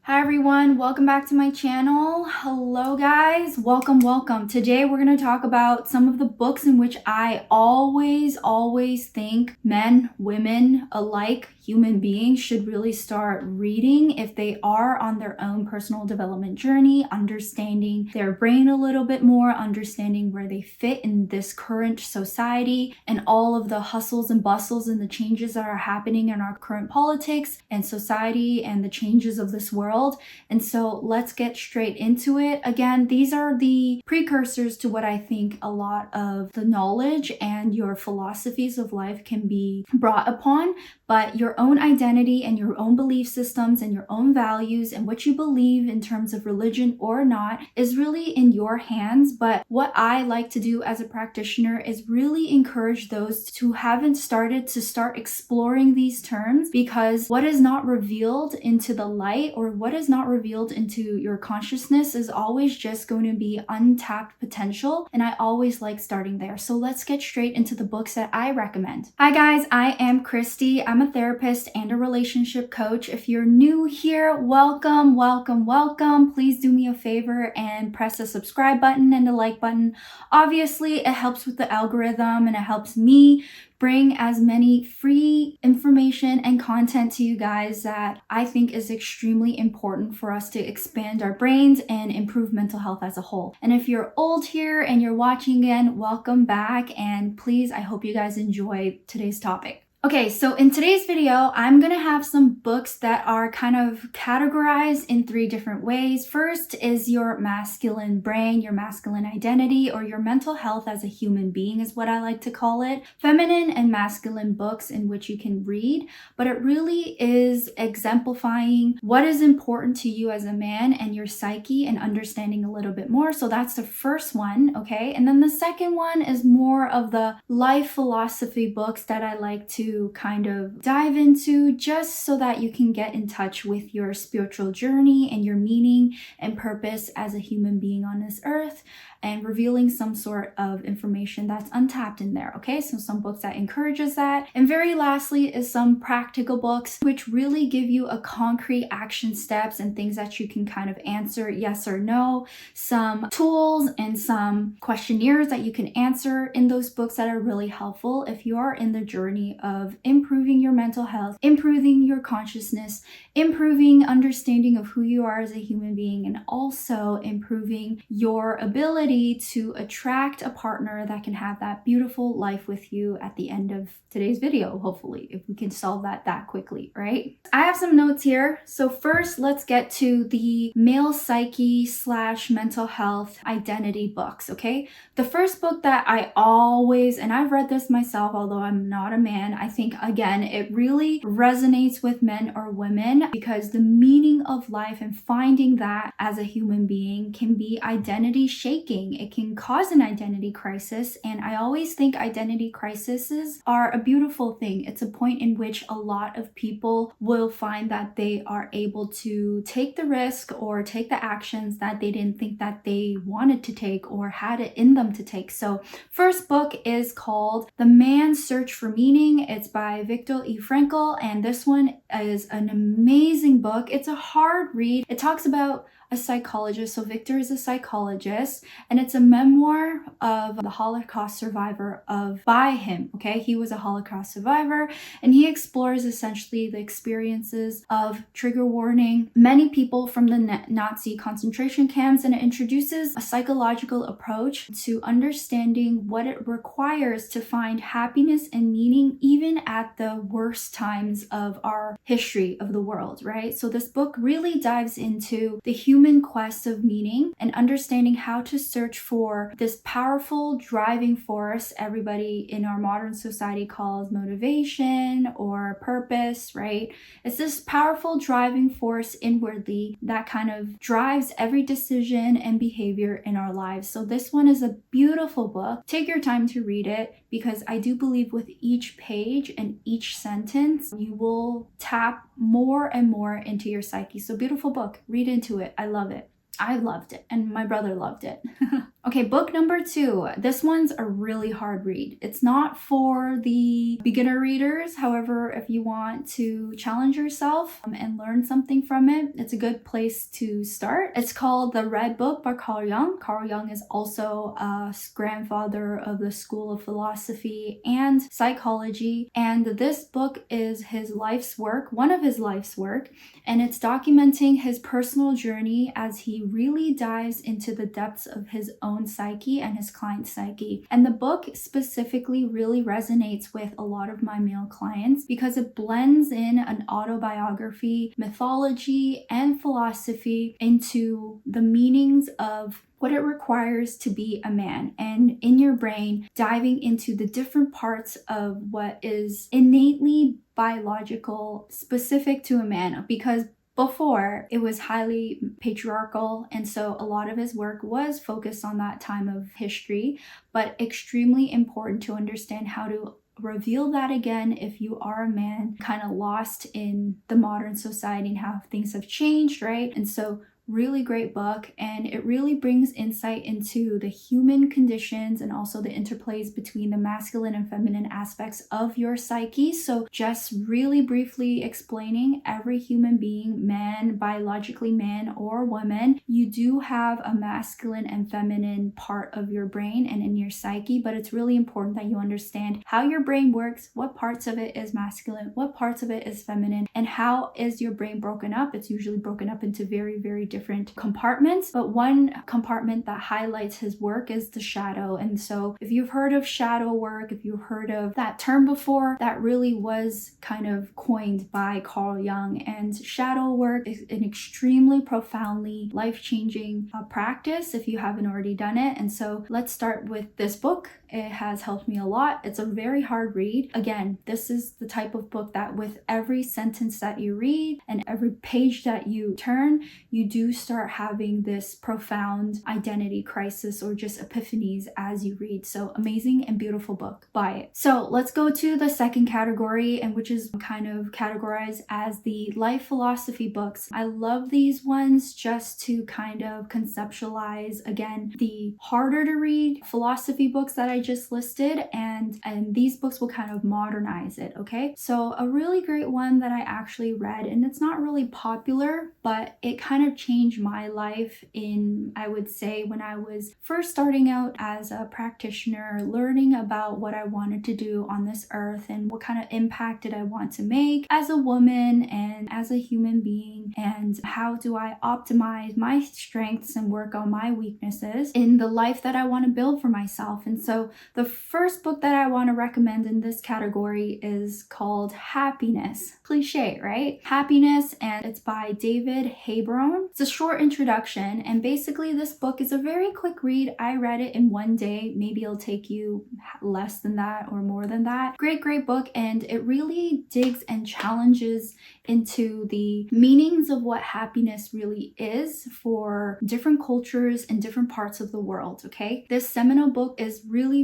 Hi everyone, welcome back to my channel. Hello guys, welcome. Today we're going to talk about some of the books in which I always think men, women alike, human beings should really start reading if they are on their own personal development journey, understanding their brain a little bit more, understanding where they fit in this current society and all of the hustles and bustles and the changes that are happening in our current politics and society and the changes of this world. And so let's get straight into it. Again, these are the precursors to what I think a lot of the knowledge and your philosophies of life can be brought upon. But your own identity and your own belief systems and your own values and what you believe in terms of religion or not is really in your hands. But what I like to do as a practitioner is really encourage those who haven't started to start exploring these terms, because what is not revealed into the light or what is not revealed into your consciousness is always just going to be untapped potential. And I always like starting there. So let's get straight into the books that I recommend. Hi guys, I am Christy. I'm a therapist and a relationship coach. If you're new here, welcome. Please do me a favor and press the subscribe button and the like button. Obviously, it helps with the algorithm and it helps me bring as many free information and content to you guys that I think is extremely important for us to expand our brains and improve mental health as a whole. And if you're old here and you're watching again, welcome back. And please, I hope you guys enjoy today's topic. Okay, so in today's video, I'm gonna have some books that are kind of categorized in three different ways. First is your masculine brain, your masculine identity, or your mental health as a human being is what I like to call it. Feminine and masculine books in which you can read, but it really is exemplifying what is important to you as a man and your psyche and understanding a little bit more. So that's the first one, okay? And then the second one is more of the life philosophy books that I like to kind of dive into, just so that you can get in touch with your spiritual journey and your meaning and purpose as a human being on this earth, and revealing some sort of information that's untapped in there, okay? So some books that encourages that. And very lastly is some practical books which really give you a concrete action steps and things that you can kind of answer yes or no, some tools and some questionnaires that you can answer in those books that are really helpful if you are in the journey of improving your mental health, improving your consciousness, improving understanding of who you are as a human being, and also improving your ability to attract a partner that can have that beautiful life with you at the end of today's video, hopefully, if we can solve that quickly, right? I have some notes here. So first, let's get to the male psyche / mental health identity books, okay? The first book that I always, and I've read this myself, although I'm not a man, I think, again, it really resonates with men or women, because the meaning of life and finding that as a human being can be identity shaking. It can cause an identity crisis, and I always think identity crises are a beautiful thing. It's a point in which a lot of people will find that they are able to take the risk or take the actions that they didn't think that they wanted to take or had it in them to take. So first book is called The Man's Search for Meaning. It's by Viktor E. Frankl, and this one is an amazing book. It's a hard read. It talks about a psychologist. So Victor is a psychologist, and it's a memoir of the Holocaust survivor by him. Okay, he was a Holocaust survivor, and he explores essentially the experiences of, trigger warning, many people from the Nazi concentration camps, and it introduces a psychological approach to understanding what it requires to find happiness and meaning even at the worst times of our history of the world, right? So this book really dives into the human quest of meaning and understanding how to search for this powerful driving force everybody in our modern society calls motivation or purpose, right? It's this powerful driving force inwardly that kind of drives every decision and behavior in our lives. So this one is a beautiful book. Take your time to read it, because I do believe with each page and each sentence, you will tap more and more into your psyche. So beautiful book. Read into it. I love it. I loved it, and my brother loved it. Okay, book number 2. This one's a really hard read. It's not for the beginner readers. However, if you want to challenge yourself and learn something from it, it's a good place to start. It's called The Red Book by Carl Jung. Carl Jung is also a grandfather of the School of Philosophy and Psychology. And this book is his life's work, one of his life's work, and it's documenting his personal journey as he really dives into the depths of his own psyche and his client's psyche. And the book specifically really resonates with a lot of my male clients because it blends in an autobiography, mythology, and philosophy into the meanings of what it requires to be a man, and in your brain diving into the different parts of what is innately biological specific to a man, because before it was highly patriarchal, and so a lot of his work was focused on that time of history, but extremely important to understand how to reveal that again if you are a man kind of lost in the modern society and how things have changed, right? And so really great book, and it really brings insight into the human conditions and also the interplays between the masculine and feminine aspects of your psyche. So just really briefly explaining, every human being, man, biologically man or woman, you do have a masculine and feminine part of your brain and in your psyche, but it's really important that you understand how your brain works, what parts of it is masculine, what parts of it is feminine, and how is your brain broken up. It's usually broken up into very different compartments, but one compartment that highlights his work is the shadow. And so if you've heard of shadow work, if you've heard of that term before, that really was kind of coined by Carl Jung. And shadow work is an extremely profoundly life-changing practice if you haven't already done it. And so let's start with this book. It has helped me a lot. It's a very hard read. Again, this is the type of book that with every sentence that you read and every page that you turn, you do start having this profound identity crisis or just epiphanies as you read. So amazing and beautiful book. Buy it. So let's go to the second category, and which is kind of categorized as the life philosophy books. I love these ones just to kind of conceptualize, again, the harder to read philosophy books that I just listed, and these books will kind of modernize it, okay? So a really great one that I actually read, and it's not really popular, but it kind of changed my life in, I would say, when I was first starting out as a practitioner, learning about what I wanted to do on this earth and what kind of impact did I want to make as a woman and as a human being, and how do I optimize my strengths and work on my weaknesses in the life that I want to build for myself. And so the first book that I want to recommend in this category is called Happiness. Cliche, right? Happiness, and it's by David Haberman. It's a short introduction, and basically this book is a very quick read. I read it in one day. Maybe it'll take you less than that or more than that. Great book, and it really digs and challenges into the meanings of what happiness really is for different cultures and different parts of the world, okay? This seminal book is really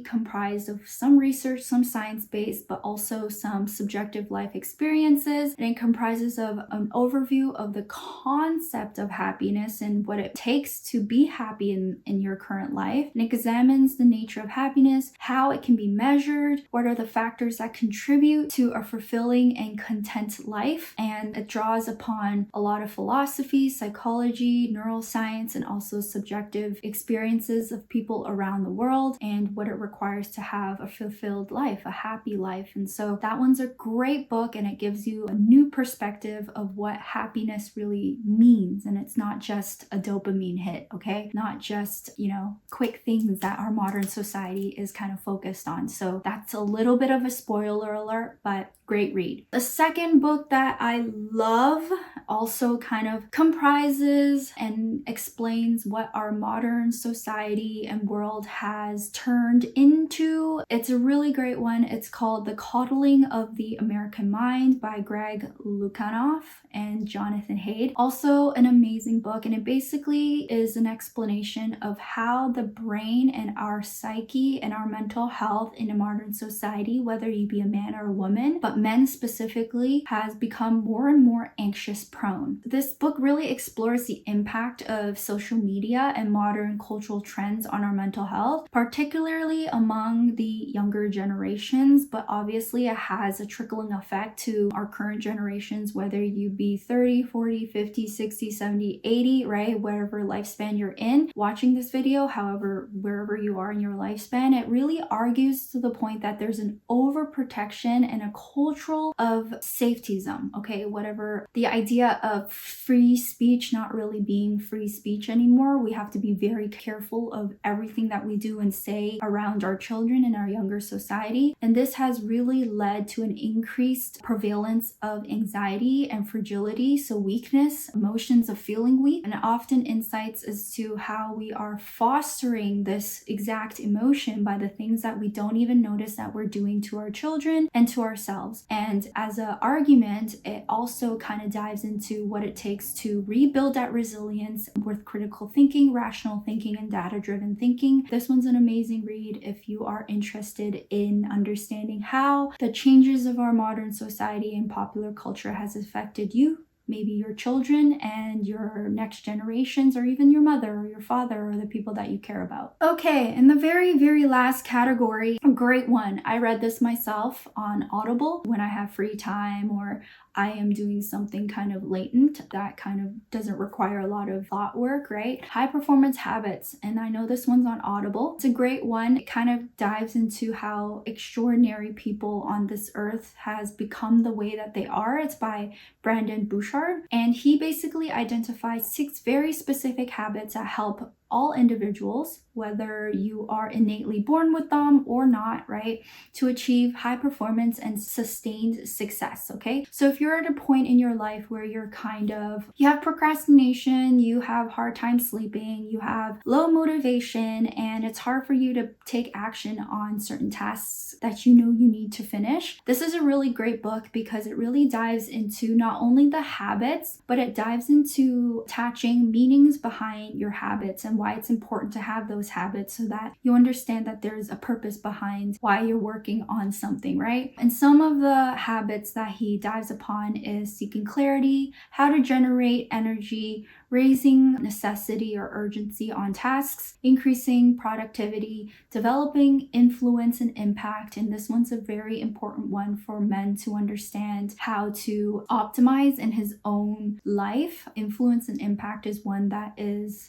comprised of some research, some science-based, but also some subjective life experiences. And it comprises of an overview of the concept of happiness and what it takes to be happy in your current life. And it examines the nature of happiness, how it can be measured, what are the factors that contribute to a fulfilling and content life. And it draws upon a lot of philosophy, psychology, neuroscience, and also subjective experiences of people around the world and what it requires to have a fulfilled life, a happy life. And so that one's a great book, and it gives you a new perspective of what happiness really means. And it's not just a dopamine hit, okay? Not just, quick things that our modern society is kind of focused on. So that's a little bit of a spoiler alert, but great read. The second book that I love also kind of comprises and explains what our modern society and world has turned into. It's a really great one. It's called The Coddling of the American Mind by Greg Lukianoff and Jonathan Haidt. Also also an amazing book, and it basically is an explanation of how the brain and our psyche and our mental health in a modern society, whether you be a man or a woman, but men specifically, has become more and more anxious prone. This book really explores the impact of social media and modern cultural trends on our mental health, particularly among the younger generations, but obviously it has a trickling effect to our current generations, whether you be 30, 40, 50, 60, 70, 80, right? Whatever lifespan you're in. Watching this video, however, wherever you are in your lifespan, it really argues to the point that there's an overprotection and a cultural of safetyism, okay? Whatever the idea of free speech not really being free speech anymore. We have to be very careful of everything that we do and say around our children and our younger society. And this has really led to an increased prevalence of anxiety and fragility, so weakness, emotions of feeling weak, and often insights as to how we are fostering this exact emotion by the things that we don't even notice that we're doing to our children and to ourselves. And as an argument, it also kind of dives into what it takes to rebuild that resilience with critical thinking, rational thinking, and data-driven thinking. This one's an amazing read if you are interested in understanding how the changes of our modern society and popular culture has affected you, maybe your children and your next generations, or even your mother or your father or the people that you care about. Okay, in the very, very last category, a great one. I read this myself on Audible when I have free time or I am doing something kind of latent that kind of doesn't require a lot of thought work, right? High Performance Habits. And I know this one's on Audible. It's a great one. It kind of dives into how extraordinary people on this earth has become the way that they are. It's by Brandon Bouchard. And he basically identifies 6 very specific habits that help all individuals, whether you are innately born with them or not, right, to achieve high performance and sustained success, okay? So if you're at a point in your life where you have procrastination, you have hard time sleeping, you have low motivation, and it's hard for you to take action on certain tasks that you know you need to finish, this is a really great book because it really dives into not only the habits, but it dives into attaching meanings behind your habits and why it's important to have those habits so that you understand that there's a purpose behind why you're working on something, right? And some of the habits that he dives upon is seeking clarity, how to generate energy, raising necessity or urgency on tasks, increasing productivity, developing influence and impact. And this one's a very important one for men to understand how to optimize in his own life. Influence and impact is one that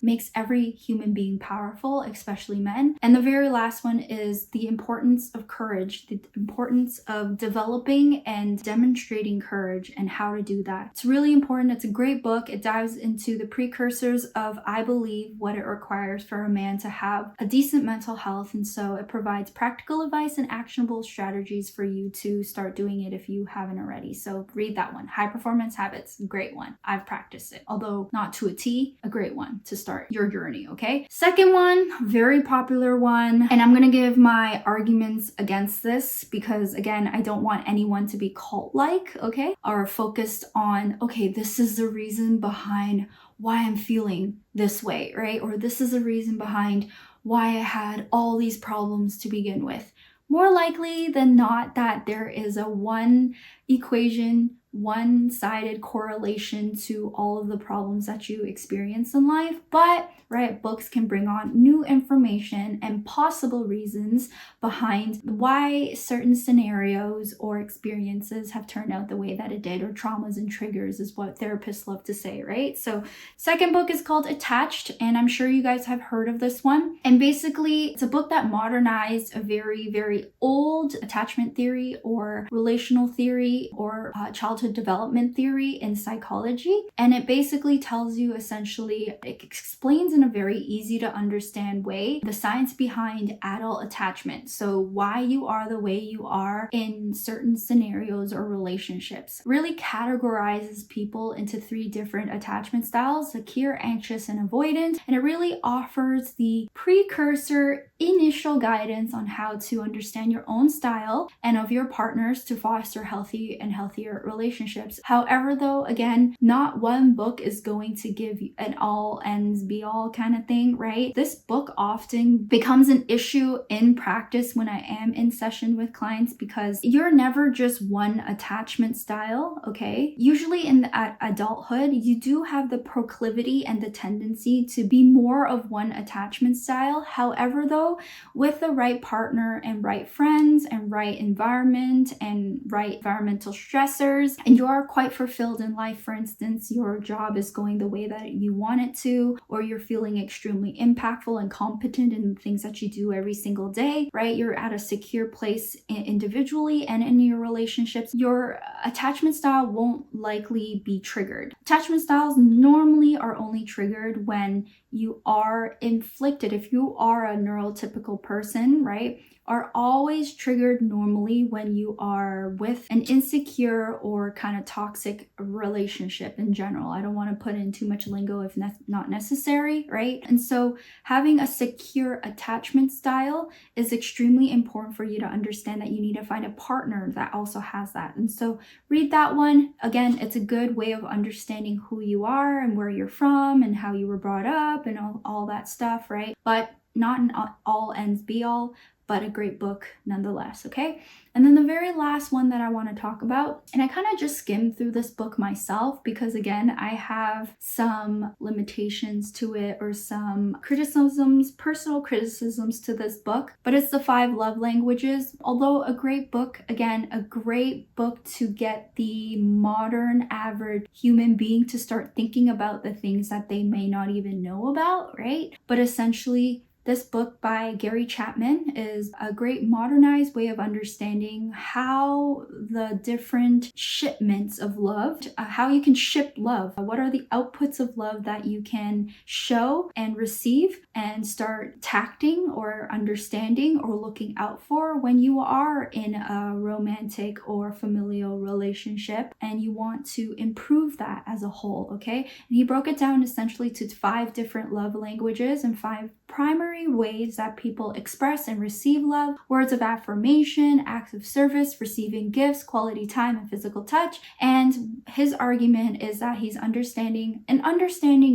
makes every human being powerful, especially men. And the very last one is the importance of courage, the importance of developing and demonstrating courage and how to do that. It's really important. It's a great book. It dives into the precursors of, I believe, what it requires for a man to have a decent mental health. And so it provides practical advice and actionable strategies for you to start doing it if you haven't already. So read that one. High Performance Habits, great one. I've practiced it, although not to a T, a great one to start your journey, okay? Second one, very popular one. And I'm going to give my arguments against this because, again, I don't want anyone to be cult-like, okay? Or focused on, okay, this is the reason behind why I'm feeling this way, right? Or this is the reason behind why I had all these problems to begin with. More likely than not that there is a one equation, one-sided correlation to all of the problems that you experience in life, but right, books can bring on new information and possible reasons behind why certain scenarios or experiences have turned out the way that it did, or traumas and triggers is what therapists love to say, right? So second book is called Attached, and I'm sure you guys have heard of this one. And basically it's a book that modernized a very, very old attachment theory or relational theory or childhood development theory in psychology. And it basically tells you essentially, it explains in a very easy to understand way the science behind adult attachment. So why you are the way you are in certain scenarios or relationships. Really categorizes people into 3 different attachment styles: secure, anxious, and avoidant. And it really offers the precursor initial guidance on how to understand your own style and of your partners to foster healthy and healthier relationships relationships. However, though, again, not one book is going to give you an all ends be all kind of thing, right? This book often becomes an issue in practice when I am in session with clients because you're never just one attachment style, okay? Usually in adulthood, you do have the proclivity and the tendency to be more of one attachment style. However, though, with the right partner and right friends and right environment and right environmental stressors, and you are quite fulfilled in life, for instance, your job is going the way that you want it to, or you're feeling extremely impactful and competent in things that you do every single day, right? You're at a secure place individually and in your relationships, your attachment style won't likely be triggered. Attachment styles normally are only triggered when you are inflicted. If you are a neurotypical person, right, are always triggered normally when you are with an insecure or kind of toxic relationship in general. I don't want to put in too much lingo if not necessary, right? And so having a secure attachment style is extremely important for you to understand that you need to find a partner that also has that. And so read that one. Again, it's a good way of understanding who you are and where you're from and how you were brought up and all that stuff, right? But not an all ends be all, but a great book nonetheless, okay? And then the very last one that I want to talk about, and I kind of just skimmed through this book myself because again, I have some limitations to it or some criticisms, personal criticisms to this book, but it's The 5 Love Languages. Although a great book, again, a great book to get the modern average human being to start thinking about the things that they may not even know about, right? But essentially, this book by Gary Chapman is a great modernized way of understanding how the different shipments of love, how you can ship love, what are the outputs of love that you can show and receive and start tacting or understanding or looking out for when you are in a romantic or familial relationship and you want to improve that as a whole, okay? And he broke it down essentially to 5 different love languages and 5 primary ways that people express and receive love: words of affirmation, acts of service, receiving gifts, quality time, and physical touch. And his argument is that he's understanding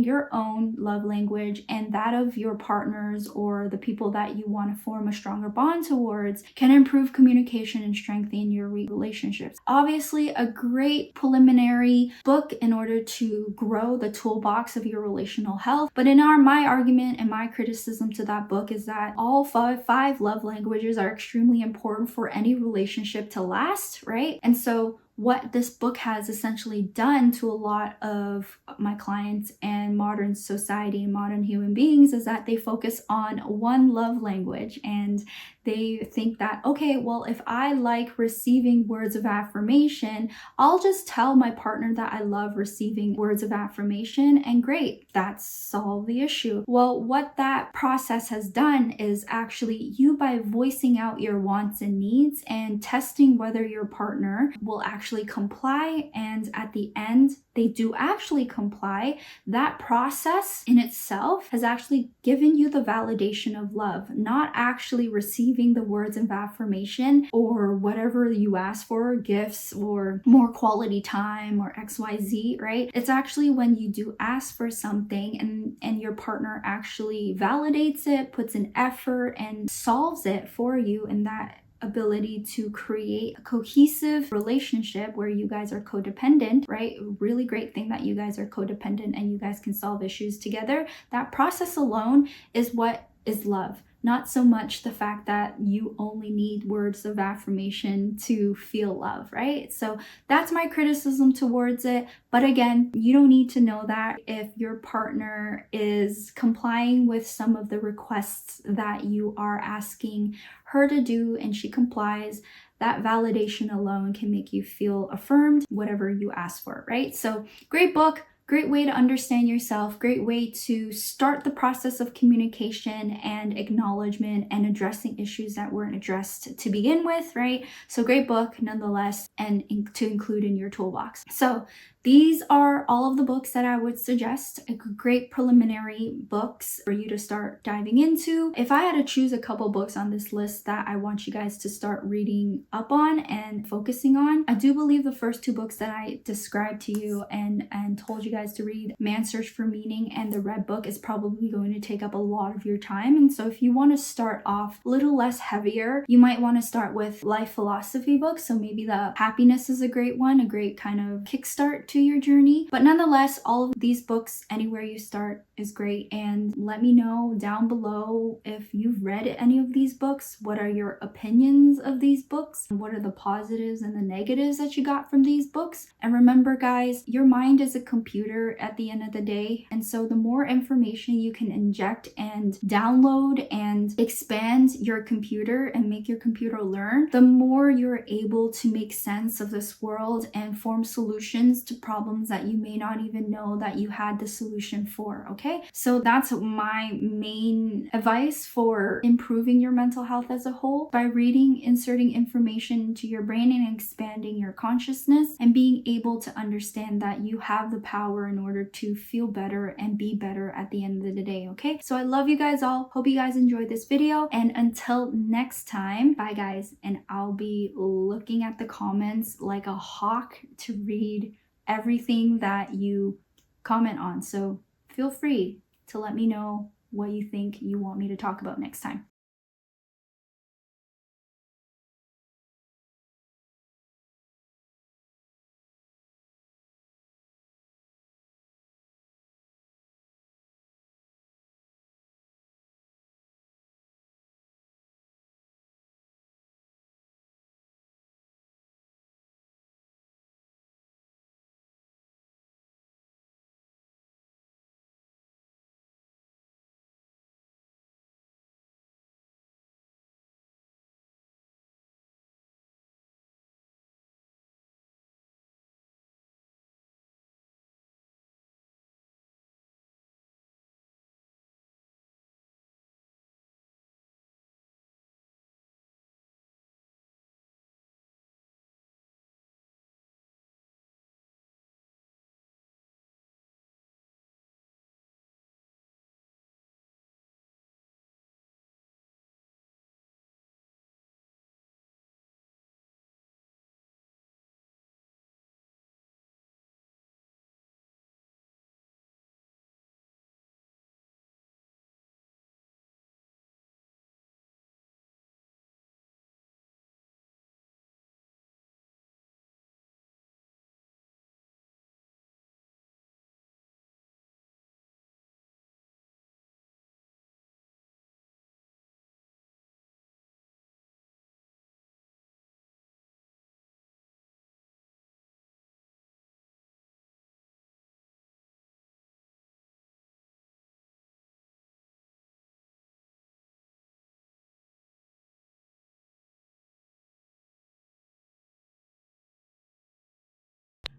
your own love language and that of your partners or the people that you want to form a stronger bond towards can improve communication and strengthen your relationships. Obviously, a great preliminary book in order to grow the toolbox of your relational health. But in my argument and my criticism to that book is that all five love languages are extremely important for any relationship to last, right? And so what this book has essentially done to a lot of my clients and modern society and modern human beings is that they focus on one love language and they think that, okay, well, if I like receiving words of affirmation, I'll just tell my partner that I love receiving words of affirmation and great, that's solved the issue. Well, what that process has done is actually you, by voicing out your wants and needs and testing whether your partner will actually comply, and at the end they do actually comply, that process in itself has actually given you the validation of love, not actually receiving the words of affirmation or whatever you ask for, gifts or more quality time or XYZ, right? It's actually when you do ask for something and your partner actually validates it, puts an effort and solves it for you, and that ability to create a cohesive relationship where you guys are codependent, right? Really great thing that you guys are codependent and you guys can solve issues together. That process alone is what is love. Not so much the fact that you only need words of affirmation to feel love, right? So that's my criticism towards it. But again, you don't need to know that if your partner is complying with some of the requests that you are asking her to do and she complies. That validation alone can make you feel affirmed, whatever you ask for, right? So great book. Great way to understand yourself, great way to start the process of communication and acknowledgement and addressing issues that weren't addressed to begin with, right? So great book nonetheless, and to include in your toolbox. So these are all of the books that I would suggest, great preliminary books for you to start diving into. If I had to choose a couple books on this list that I want you guys to start reading up on and focusing on, I do believe the first two books that I described to you and told you guys to read, Man's Search for Meaning and The Red Book, is probably going to take up a lot of your time. And so if you want to start off a little less heavier, you might want to start with life philosophy books. So maybe The Happiness is a great one, a great kind of kickstart to your journey. But nonetheless, all of these books, anywhere you start is great. And let me know down below if you've read any of these books. What are your opinions of these books? What are the positives and the negatives that you got from these books? And remember, guys, your mind is a computer at the end of the day. And so the more information you can inject and download and expand your computer and make your computer learn, the more you're able to make sense of this world and form solutions to problems that you may not even know that you had the solution for, okay? So that's my main advice for improving your mental health as a whole, by reading, inserting information into your brain and expanding your consciousness, and being able to understand that you have the power in order to feel better and be better at the end of the day, okay? So I love you guys all. Hope you guys enjoyed this video, and until next time, bye guys, and I'll be looking at the comments like a hawk to read everything that you comment on. So feel free to let me know what you think you want me to talk about next time.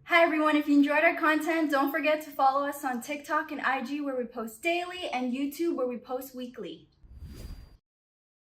Hi everyone, if you enjoyed our content, don't forget to follow us on TikTok and IG where we post daily, and YouTube where we post weekly.